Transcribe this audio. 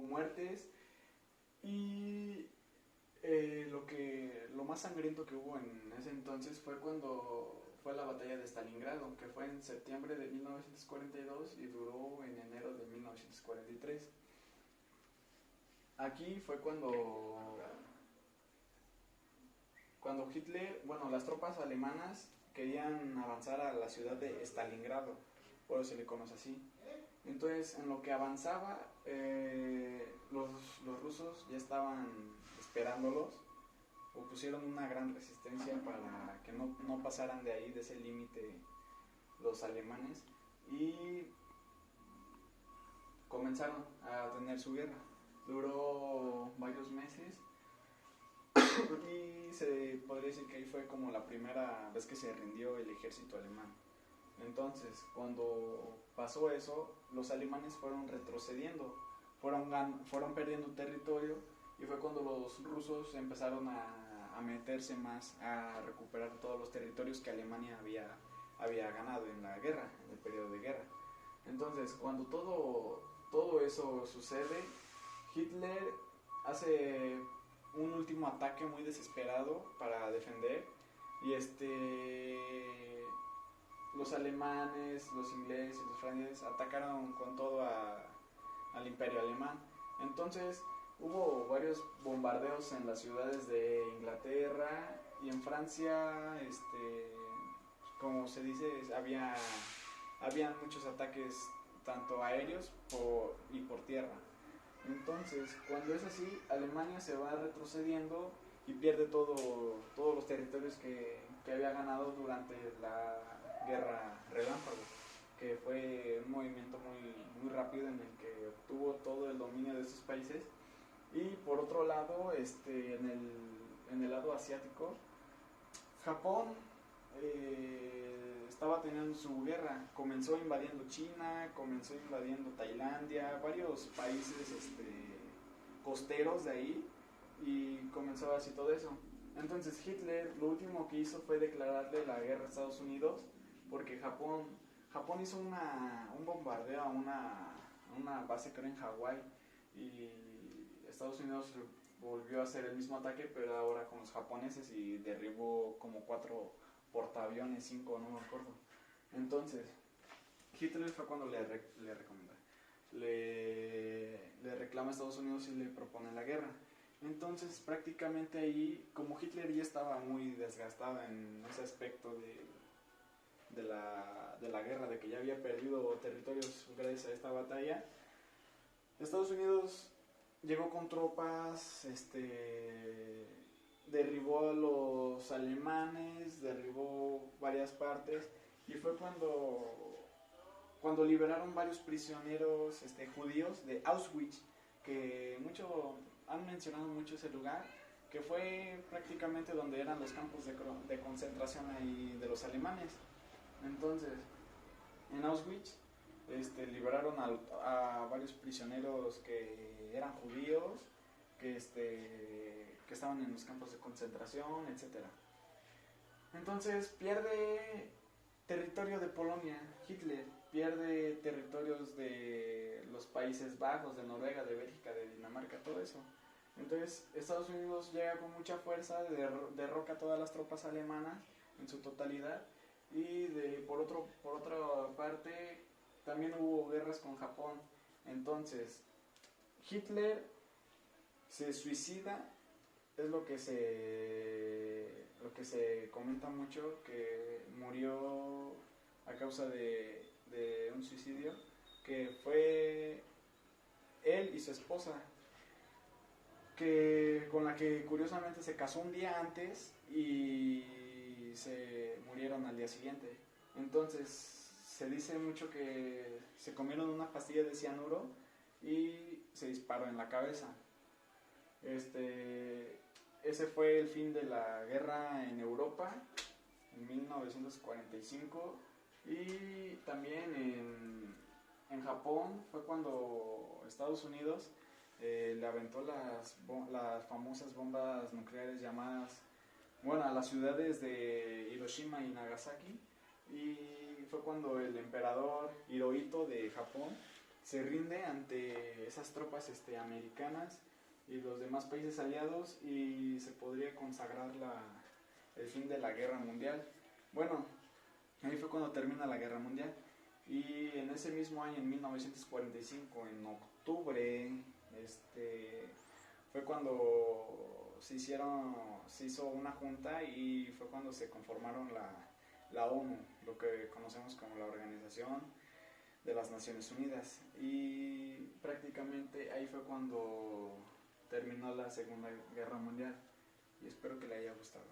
muertes y lo más sangriento que hubo en ese entonces fue cuando fue la batalla de Stalingrado, que fue en septiembre de 1942 y duró en enero de 1943. Aquí fue cuando Hitler, bueno, las tropas alemanas querían avanzar a la ciudad de Stalingrado, por eso se le conoce así. Entonces, en lo que avanzaba, los rusos ya estaban esperándolos, o pusieron una gran resistencia para que no pasaran de ahí, de ese límite, los alemanes, y comenzaron a tener su guerra. Duró varios meses y se podría decir que ahí fue como la primera vez que se rindió el ejército alemán. Entonces, cuando pasó eso, los alemanes fueron retrocediendo, fueron perdiendo territorio, y fue cuando los rusos empezaron a meterse más, a recuperar todos los territorios que Alemania había ganado en la guerra, en el periodo de guerra. Entonces, cuando todo eso sucede, Hitler hace un último ataque muy desesperado para defender, y los alemanes, los ingleses y los franceses atacaron con todo al imperio alemán. Entonces hubo varios bombardeos en las ciudades de Inglaterra, y en Francia, como se dice, habían muchos ataques tanto aéreos y por tierra. Entonces, cuando es así, Alemania se va retrocediendo y pierde todos los territorios que había ganado durante la Guerra Relámpago, que fue un movimiento muy rápido en el que obtuvo todo el dominio de esos países. Y por otro lado, en el lado asiático, Japón estaba teniendo su guerra, comenzó invadiendo China, comenzó invadiendo Tailandia, varios países costeros de ahí, y comenzó así todo eso. Entonces Hitler lo último que hizo fue declararle la guerra a Estados Unidos, porque Japón hizo un bombardeo a una base, creo, en Hawái, y Estados Unidos volvió a hacer el mismo ataque, pero ahora con los japoneses, y derribó como 4 portaaviones, 5, no me acuerdo. Entonces, Hitler fue cuando le reclama a Estados Unidos y le propone la guerra. Entonces, prácticamente ahí, como Hitler ya estaba muy desgastado en ese aspecto de la guerra, de que ya había perdido territorios gracias a esta batalla, Estados Unidos llegó con tropas, derribó a los alemanes, derribó varias partes, y fue cuando liberaron varios prisioneros judíos de Auschwitz, que han mencionado mucho ese lugar, que fue prácticamente donde eran los campos de concentración ahí de los alemanes. Entonces, en Auschwitz liberaron a varios prisioneros que eran judíos, que estaban en los campos de concentración, etc. Entonces pierde territorio de Polonia, Hitler pierde territorios de los Países Bajos, de Noruega, de Bélgica, de Dinamarca, todo eso. Entonces Estados Unidos llega con mucha fuerza, derroca a todas las tropas alemanas en su totalidad, y por otra parte también hubo guerras con Japón. Entonces Hitler se suicida, es lo que se comenta mucho, que murió a causa de un suicidio, que fue él y su esposa, con la que curiosamente se casó un día antes y se murieron al día siguiente. Entonces se dice mucho que se comieron una pastilla de cianuro y se disparó en la cabeza. Ese fue el fin de la guerra en Europa en 1945, y también en Japón fue cuando Estados Unidos le aventó las famosas bombas nucleares llamadas, a las ciudades de Hiroshima y Nagasaki, y fue cuando el emperador Hirohito de Japón se rinde ante esas tropas americanas y los demás países aliados, y se podría consagrar el fin de la guerra mundial. Bueno, ahí fue cuando termina la guerra mundial, y en ese mismo año, en 1945, en octubre, fue cuando se hizo una junta, y fue cuando se conformaron la ONU, lo que conocemos como la Organización de las Naciones Unidas, y prácticamente ahí fue cuando terminó la Segunda Guerra Mundial, y espero que le haya gustado.